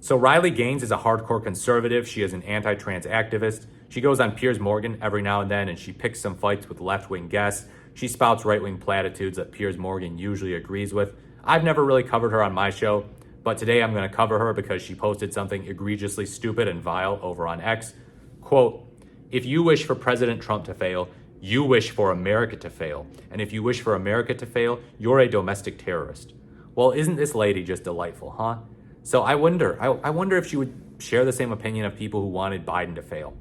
So Riley Gaines is a hardcore conservative. She is an anti-trans activist. She goes on Piers Morgan every now and then, and she picks some fights with left-wing guests. She spouts right-wing platitudes that Piers Morgan usually agrees with. I've never really covered her on my show, but today I'm going to cover her because she posted something egregiously stupid and vile over on X. Quote, "If you wish for President Trump to fail, you wish for America to fail. And if you wish for America to fail, you're a domestic terrorist." Well, isn't this lady just delightful, huh? So I wonder if she would share the same opinion of people who wanted Biden to fail.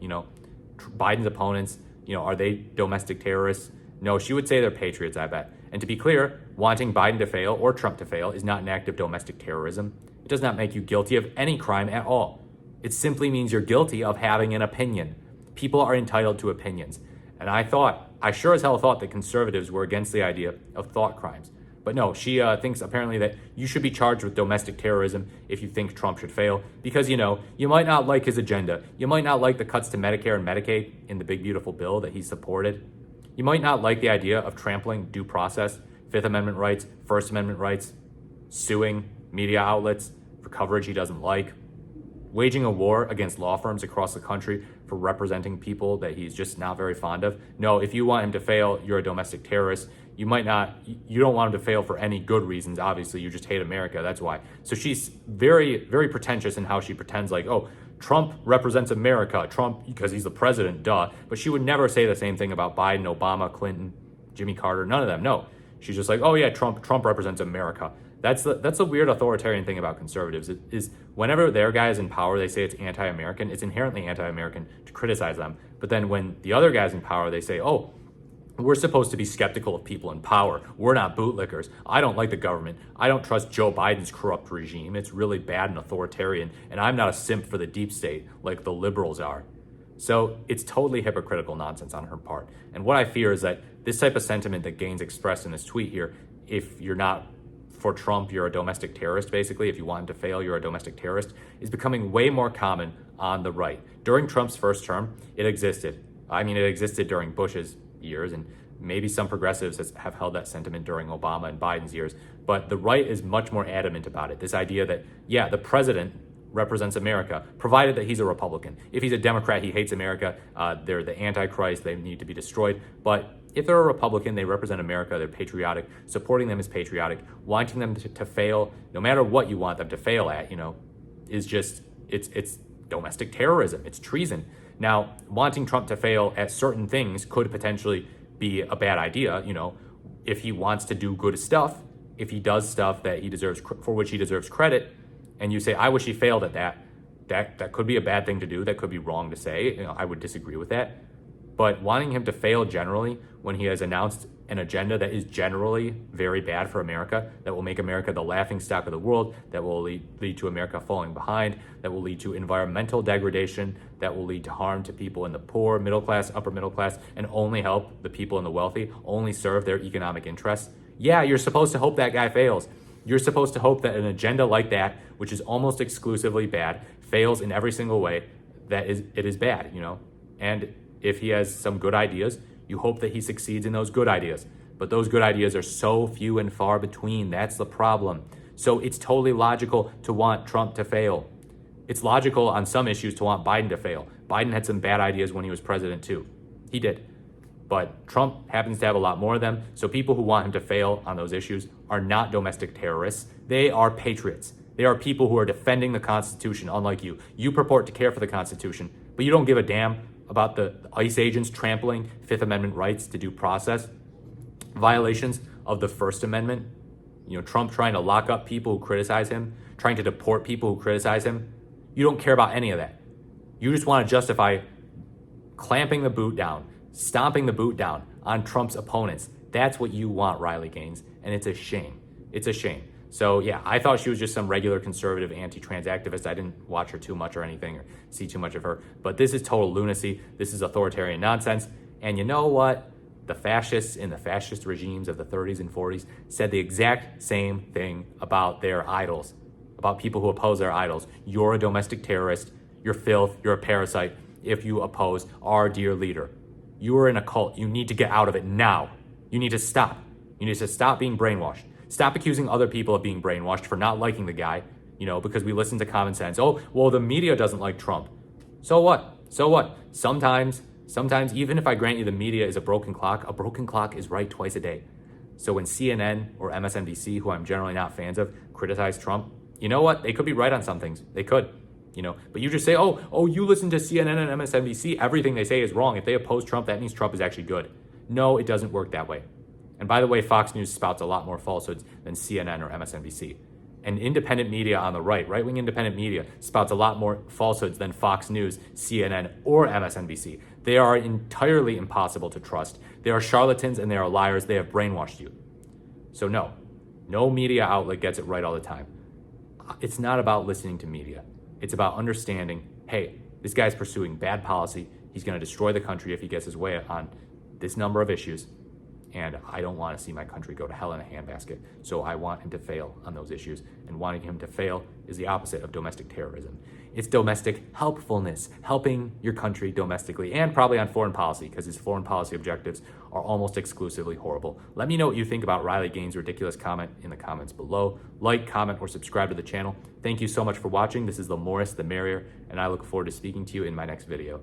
Biden's opponents, are they domestic terrorists? No, she would say they're patriots, I bet. And to be clear, wanting Biden to fail or Trump to fail is not an act of domestic terrorism. It does not make you guilty of any crime at all. It simply means you're guilty of having an opinion. People are entitled to opinions. And I sure as hell thought that conservatives were against the idea of thought crimes. But no, she thinks apparently that you should be charged with domestic terrorism if you think Trump should fail. Because, you might not like his agenda. You might not like the cuts to Medicare and Medicaid in the big, beautiful bill that he supported. You might not like the idea of trampling due process, Fifth Amendment rights, First Amendment rights, suing media outlets for coverage he doesn't like, waging a war against law firms across the country for representing people that he's just not very fond of. No, if you want him to fail, you're a domestic terrorist. You don't want him to fail for any good reasons. Obviously, you just hate America. That's why. So she's very, very pretentious in how she pretends like, oh, Trump represents America. Trump, because he's the president, duh. But she would never say the same thing about Biden, Obama, Clinton, Jimmy Carter, none of them. No, she's just like, oh yeah, Trump represents America. That's the weird authoritarian thing about conservatives is whenever their guy is in power, they say it's anti-American. It's inherently anti-American to criticize them. But then when the other guy's in power, they say, oh, we're supposed to be skeptical of people in power. We're not bootlickers. I don't like the government. I don't trust Joe Biden's corrupt regime. It's really bad and authoritarian. And I'm not a simp for the deep state like the liberals are. So it's totally hypocritical nonsense on her part. And what I fear is that this type of sentiment that Gaines expressed in this tweet here, if you're not for Trump, you're a domestic terrorist, basically. If you want him to fail, you're a domestic terrorist, is becoming way more common on the right. During Trump's first term, it existed. It existed during Bush's years, and maybe some progressives have held that sentiment during Obama and Biden's years. But the right is much more adamant about it. This idea that, yeah, the president represents America, provided that he's a Republican. If he's a Democrat, he hates America. They're the Antichrist. They need to be destroyed. But if they're a Republican, they represent America. They're patriotic. Supporting them is patriotic. Wanting them to fail, no matter what you want them to fail at, is just, it's domestic terrorism. It's treason. Now, wanting Trump to fail at certain things could potentially be a bad idea. If he wants to do good stuff, if he does stuff that he deserves, for which he deserves credit, and you say, I wish he failed at that could be a bad thing to do. That could be wrong to say. I would disagree with that. But wanting him to fail generally when he has announced an agenda that is generally very bad for America, that will make America the laughingstock of the world, that will lead to America falling behind, that will lead to environmental degradation, that will lead to harm to people in the poor, middle class, upper middle class, and only help the people in the wealthy, only serve their economic interests. Yeah, you're supposed to hope that guy fails. You're supposed to hope that an agenda like that, which is almost exclusively bad, fails in every single way that it is bad, And if he has some good ideas, you hope that he succeeds in those good ideas. But those good ideas are so few and far between. That's the problem. So it's totally logical to want Trump to fail. It's logical on some issues to want Biden to fail. Biden had some bad ideas when he was president too. He did. But Trump happens to have a lot more of them. So people who want him to fail on those issues are not domestic terrorists. They are patriots. They are people who are defending the Constitution, unlike you. You purport to care for the Constitution, but you don't give a damn about the ICE agents trampling Fifth Amendment rights to due process, violations of the First Amendment, Trump trying to lock up people who criticize him, trying to deport people who criticize him. You don't care about any of that. You just want to justify clamping the boot down, stomping the boot down on Trump's opponents. That's what you want, Riley Gaines, and it's a shame. It's a shame. So yeah, I thought she was just some regular conservative anti-trans activist. I didn't watch her too much or anything or see too much of her. But this is total lunacy. This is authoritarian nonsense. And you know what? The fascists in the fascist regimes of the 30s and 40s said the exact same thing about their idols, about people who oppose their idols. You're a domestic terrorist. You're filth. You're a parasite if you oppose our dear leader. You are in a cult. You need to get out of it now. You need to stop. You need to stop being brainwashed. Stop accusing other people of being brainwashed for not liking the guy. because we listen to common sense. Oh, well, the media doesn't like Trump. So what? So what? Sometimes, even if I grant you the media is a broken clock is right twice a day. So when CNN or MSNBC, who I'm generally not fans of, criticize Trump, you know what? They could be right on some things. They could, but you just say, oh, you listen to CNN and MSNBC, everything they say is wrong. If they oppose Trump, that means Trump is actually good. No, it doesn't work that way. And by the way, Fox News spouts a lot more falsehoods than CNN or MSNBC. And independent media on the right-wing independent media spouts a lot more falsehoods than Fox News, CNN, or MSNBC. They are entirely impossible to trust. They are charlatans and they are liars. They have brainwashed you. So no media outlet gets it right all the time. It's not about listening to media. It's about understanding, hey, this guy's pursuing bad policy. He's going to destroy the country if he gets his way on this number of issues. And I don't want to see my country go to hell in a handbasket. So I want him to fail on those issues. And wanting him to fail is the opposite of domestic terrorism. It's domestic helpfulness, helping your country domestically and probably on foreign policy, because his foreign policy objectives are almost exclusively horrible. Let me know what you think about Riley Gaines' ridiculous comment in the comments below. Like, comment, or subscribe to the channel. Thank you so much for watching. This is the Morris the Merrier, and I look forward to speaking to you in my next video.